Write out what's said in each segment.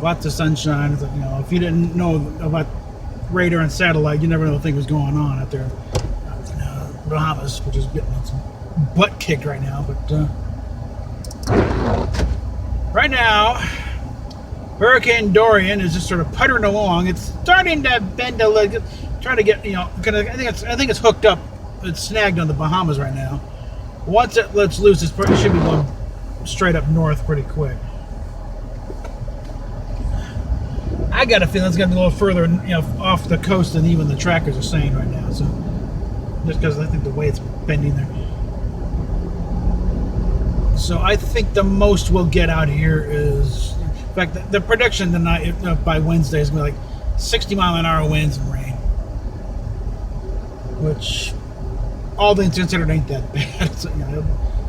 lots of sunshine. You know, if you didn't know about radar and satellite, you never know what thing was going on out there. Bahamas, which is getting its butt kicked right now. But right now, Hurricane Dorian is just sort of puttering along. It's starting to bend a little, trying to get, you know, I think it's hooked up. It's snagged on the Bahamas right now. Once it lets loose, it should be going straight up north pretty quick. I got a feeling it's going to be a little further, you know, off the coast than even the trackers are saying right now. So, just because I think the way it's bending there. So I think the most we'll get out here is, in fact, the prediction tonight by Wednesday is going to be like 60-mile-an-hour winds and rain, which all things considered ain't that bad. So, you know,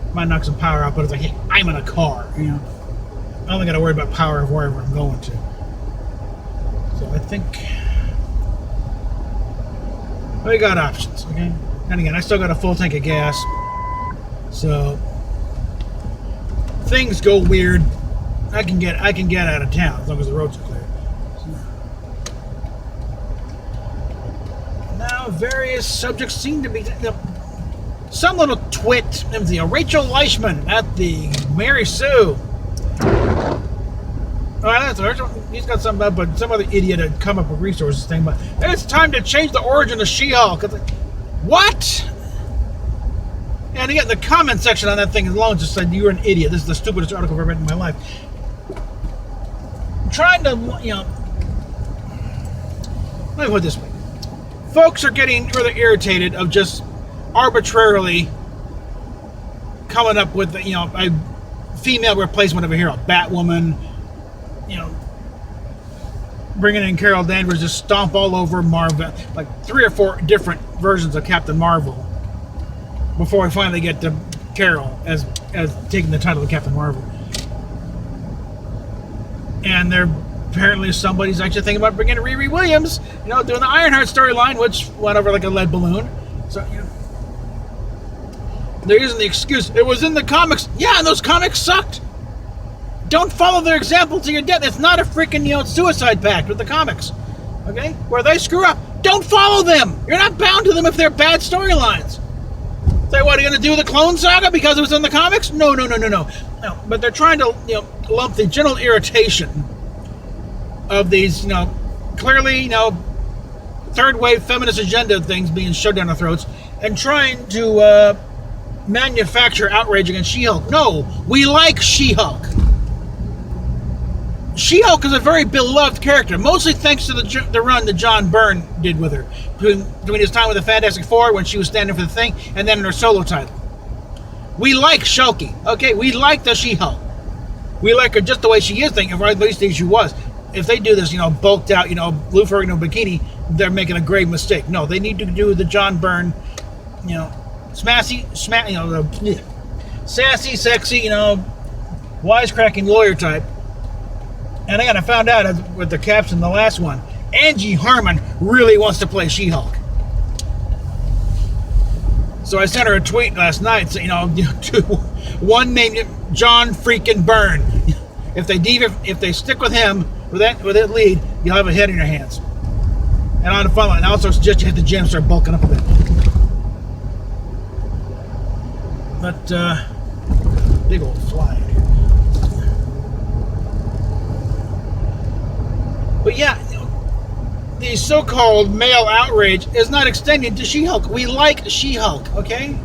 it might knock some power out, but it's like, hey, I'm in a car. You know, I only got to worry about power of wherever I'm going to. So I think we got options, okay? And again, I still got a full tank of gas, so things go weird, I can get out of town as long as the roads are clear. So, now, various subjects seem to be. Some little twit, Rachel Leishman at the Mary Sue. He's got something up, but some other idiot had come up with resources thing. But it's time to change the origin of She-Hulk. Like, what? And again, the comment section on that thing alone just said, "You're an idiot. This is the stupidest article I've ever read in my life." I'm trying to, you know, let me put it this way: folks are getting rather irritated of just arbitrarily coming up with, you know, a female replacement over here, a Batwoman. You know, bringing in Carol Danvers, just stomp all over Marvel, like 3 or 4 different versions of Captain Marvel, before we finally get to Carol as taking the title of Captain Marvel. And there apparently somebody's actually thinking about bringing in Riri Williams, you know, doing the Ironheart storyline, which went over like a lead balloon. So, you know, they're using the excuse, it was in the comics. Yeah, and those comics sucked. Don't follow their example to your death. It's not a freaking, you know, suicide pact with the comics. Okay? Where they screw up. Don't follow them. You're not bound to them if they're bad storylines. Say, what, are you going to do the Clone Saga because it was in the comics? No. No, but they're trying to, you know, lump the general irritation of these, you know, clearly, you know, third wave feminist agenda things being shoved down our throats and trying to manufacture outrage against She-Hulk. No, we like She-Hulk. She-Hulk is a very beloved character, mostly thanks to the run that John Byrne did with her, between his time with the Fantastic Four when she was standing for the Thing, and then in her solo title. We like Shulky, okay? We like the She-Hulk. We like her just the way she is, or at least she was. If they do this, you know, bulked out, you know, Lou Ferrigno bikini, they're making a grave mistake. No, they need to do the John Byrne, you know, sassy, sexy, you know, wisecracking lawyer type. And again, I found out with the caps in the last one, Angie Harmon really wants to play She-Hulk. So I sent her a tweet last night, saying, you know, to one named John freaking Byrne. If they stick with him with that lead, you'll have a head in your hands. And on the follow, and I also suggest you hit the gym, start bulking up a bit. But big old fly. But yeah, the so-called male outrage is not extending to She-Hulk. We like She-Hulk, okay?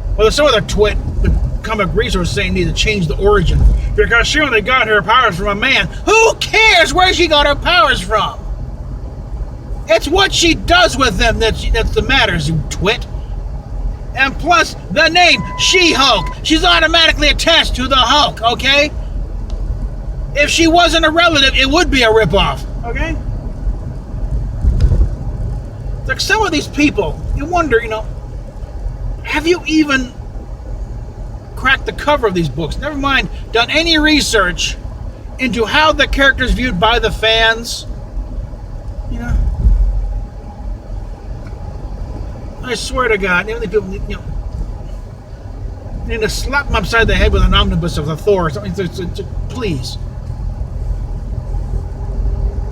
Well, there's some other twit, the comic resource saying need to change the origin because she only got her powers from a man. Who cares where she got her powers from? It's what she does with them that's the matters, you twit. And plus, the name, She-Hulk. She's automatically attached to the Hulk, okay? If she wasn't a relative, it would be a ripoff, okay? It's like some of these people, you wonder, you know, have you even cracked the cover of these books? Never mind, done any research into how the character's viewed by the fans? You know? I swear to God, even the people, you know, need to slap them upside the head with an omnibus of the Thor or something. Please.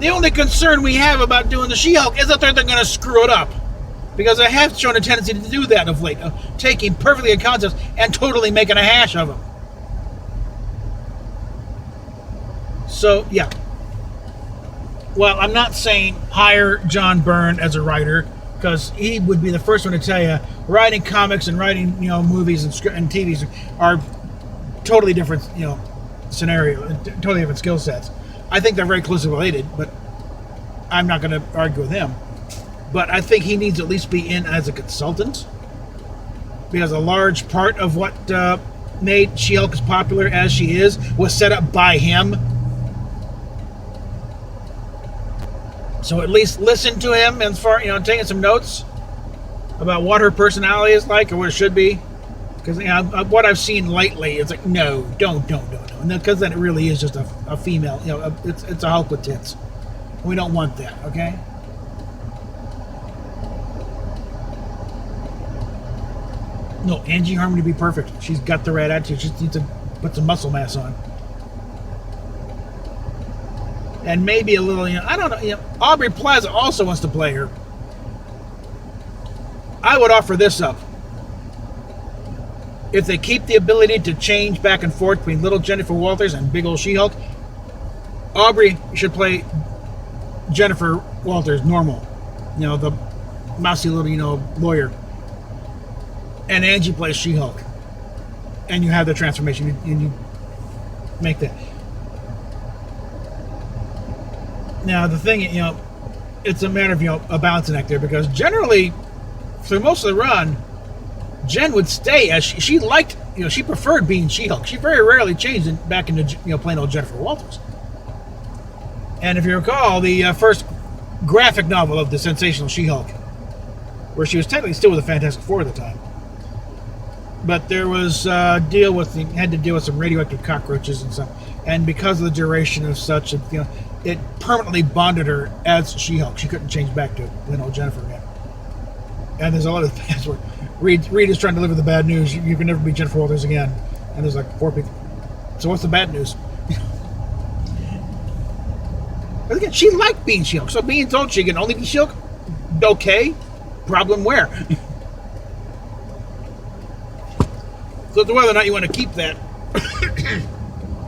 The only concern we have about doing the She-Hulk is that they're going to screw it up. Because I have shown a tendency to do that of late, of taking perfectly good concepts and totally making a hash of them. So, yeah. Well, I'm not saying hire John Byrne as a writer, because he would be the first one to tell you writing comics and writing, movies and TVs are totally different, scenario, totally different skill sets. I think they're very closely related, but I'm not going to argue with him. But I think he needs to at least be in as a consultant, because a large part of what made She-Hulk as popular as she is was set up by him. So at least listen to him as far, taking some notes about what her personality is like or what it should be. Because what I've seen lately, it's like, no, don't. And because then it really is just a female, it's a Hulk with tits. We don't want that, okay? No, Angie Harmon to be perfect. She's got the right attitude. She just needs to put some muscle mass on. And maybe a little, I don't know, Aubrey Plaza also wants to play her. I would offer this up. If they keep the ability to change back and forth between little Jennifer Walters and big old She-Hulk, Aubrey should play Jennifer Walters normal. The mousy little, lawyer. And Angie plays She-Hulk. And you have the transformation, and you make that. Now, the thing, it's a matter of, a balancing act there, because generally, through most of the run, Jen would stay as she liked, she preferred being She-Hulk. She very rarely changed back into, plain old Jennifer Walters. And if you recall, the first graphic novel of the sensational She-Hulk, where she was technically still with the Fantastic Four at the time, but there was had to deal with some radioactive cockroaches and stuff, and because of the duration of such, it permanently bonded her as She-Hulk. She couldn't change back to plain old Jennifer again. And there's a lot of fans where Reed is trying to deliver the bad news. You can never be Jennifer Walters again. And there's like 4 people. So what's the bad news? But again, she liked being She-Hulk. So being told she can only be She-Hulk, okay. Problem where? So it's whether or not you want to keep that.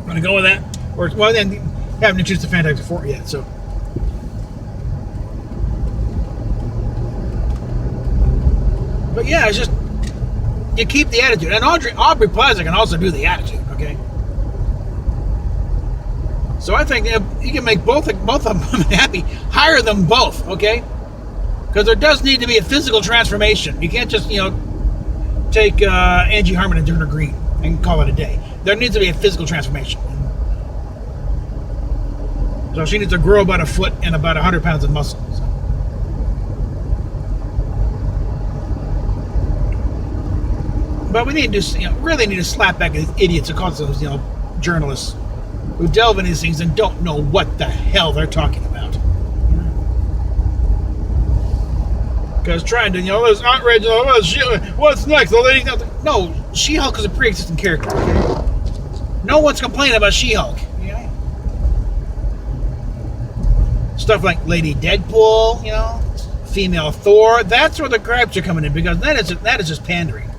Want to go with that? Or, well, then you haven't introduced the Fantastic Four yet, so. But yeah, it's just, you keep the attitude. And Aubrey Plaza can also do the attitude, okay? So I think you can make both of them happy. Hire them both, okay? Because there does need to be a physical transformation. You can't just, take Angie Harmon and turn her green and call it a day. There needs to be a physical transformation. So she needs to grow about a foot and about 100 pounds of muscle. So. But we need to, really need to slap back at these idiots who call themselves, journalists who delve into these things and don't know what the hell they're talking about. Because trying to, there's outrage, what's next? No, She-Hulk is a pre-existing character, okay? No one's complaining about She-Hulk. Yeah. Stuff like Lady Deadpool, female Thor, that's where the gripes are coming in, because that is just pandering.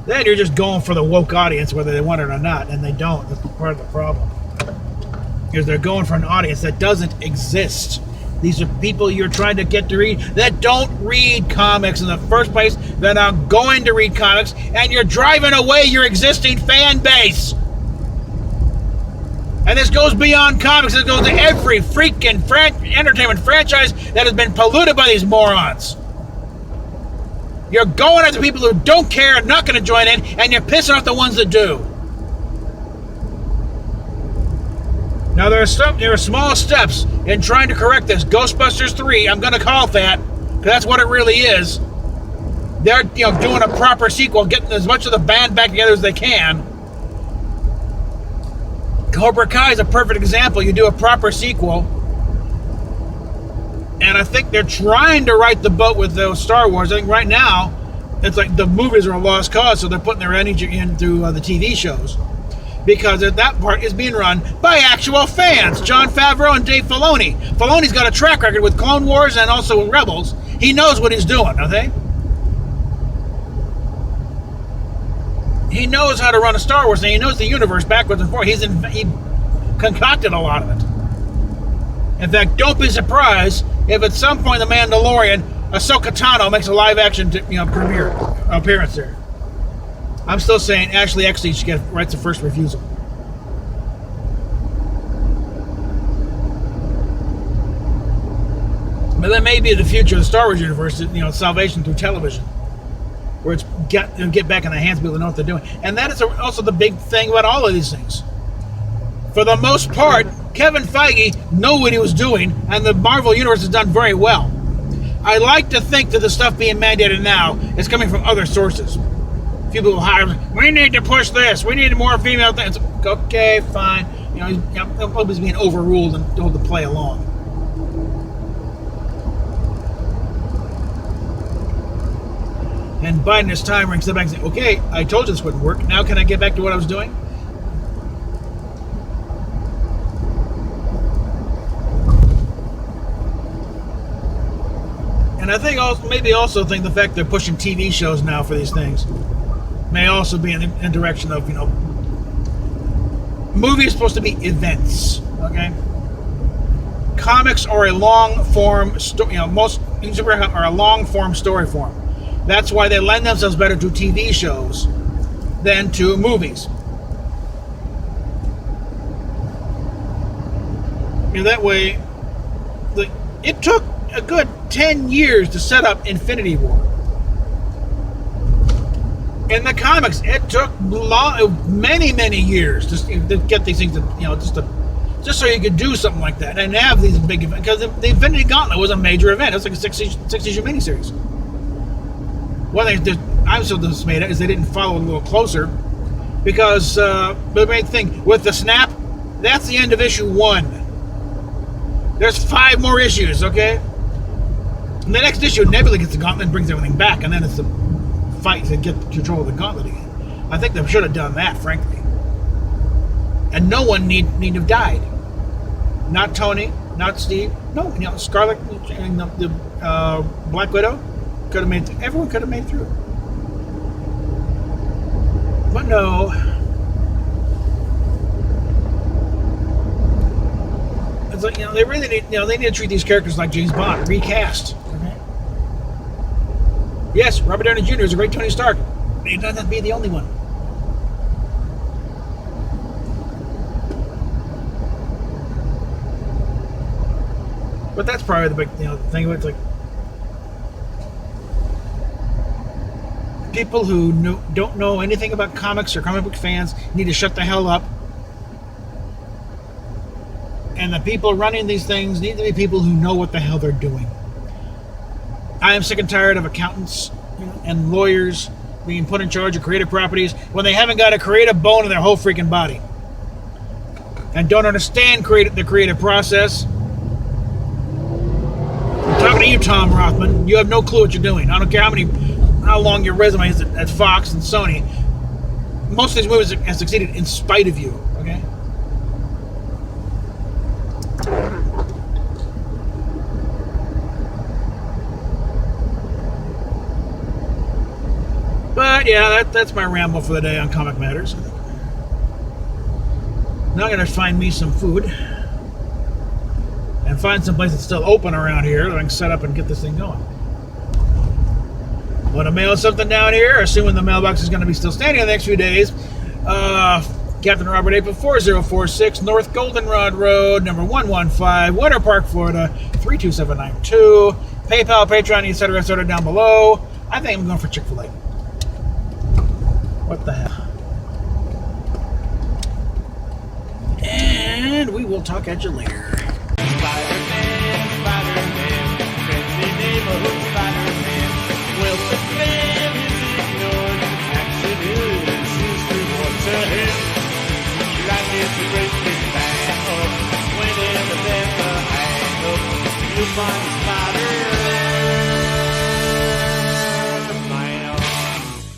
Then you're just going for the woke audience, whether they want it or not, and they don't. That's part of the problem. Because they're going for an audience that doesn't exist. These are people you're trying to get to read that don't read comics in the first place. They're not going to read comics, and you're driving away your existing fan base. And this goes beyond comics. It goes to every freaking entertainment franchise that has been polluted by these morons. You're going after people who don't care and not going to join in, and you're pissing off the ones that do. Now, there are small steps in trying to correct this. Ghostbusters 3, I'm going to call it that, because that's what it really is. They're doing a proper sequel, getting as much of the band back together as they can. Cobra Kai is a perfect example. You do a proper sequel. And I think they're trying to right the boat with those Star Wars. I think right now, it's like the movies are a lost cause, so they're putting their energy into the TV shows. because that part is being run by actual fans. Jon Favreau and Dave Filoni. Filoni's got a track record with Clone Wars and also with Rebels. He knows what he's doing, okay? He knows how to run a Star Wars thing. He knows the universe backwards and forwards. He concocted a lot of it. In fact, don't be surprised if at some point the Mandalorian, Ahsoka Tano, makes a live-action premiere appearance there. I'm still saying Ashley Eckstein should get rights of first refusal. But that may be the future of the Star Wars universe, salvation through television, where it's get back in the hands of people who know what they're doing. And that is also the big thing about all of these things. For the most part, Kevin Feige knew what he was doing, and the Marvel Universe has done very well. I like to think that the stuff being mandated now is coming from other sources. A few people hire, we need to push this, we need more female things. Okay, fine. He's being overruled and told to play along. And Biden, his time ring, step back and say, okay, I told you this wouldn't work. Now can I get back to what I was doing? And I think maybe think the fact they're pushing TV shows now for these things may also be in the direction of, movies are supposed to be events, okay? Comics are a long form, most superheroes are a long form story form. That's why they lend themselves better to TV shows than to movies. That way, it took a good 10 years to set up Infinity War. In the comics, it took many years to get these things, just so you could do something like that and have these big events. Because the Infinity Gauntlet was a major event. It was like a 6-issue miniseries. One thing I'm so dismayed at is they didn't follow it a little closer, because the main thing with the snap, that's the end of issue 1. There's 5 more issues, okay? In the next issue, Nebula gets the gauntlet and brings everything back, and then it's the fight to get control of the gauntlet again. I think they should have done that, frankly. And no one need have died. Not Tony, not Steve. No, Scarlet and the Black Widow could have made. Everyone could have made it through. But no. It's like, they really need, they need to treat these characters like James Bond, recast. Okay? Yes, Robert Downey Jr. is a great Tony Stark, but he doesn't have to be the only one. But that's probably the big, thing of it. It's like people who don't know anything about comics or comic book fans need to shut the hell up. And the people running these things need to be people who know what the hell they're doing. I am sick and tired of accountants and lawyers being put in charge of creative properties when they haven't got a creative bone in their whole freaking body and don't understand the creative process. I'm talking to you, Tom Rothman. You have no clue what you're doing. I don't care how long your resume is at Fox and Sony. Most of these movies have succeeded in spite of you, okay? But yeah, that's my ramble for the day on Comic Matters. Now I'm going to find me some food and find some place that's still open around here that I can set up and get this thing going. Want to mail something down here, assuming the mailbox is going to be still standing in the next few days. Captain Robert April 4046 North Goldenrod Road, number 115, Winter Park, Florida 32792. PayPal, Patreon, etc. down below. I think I'm going for Chick-fil-A. What the hell? And we will talk at you later. Spider-Man, Spider-Man, friendly neighborhood.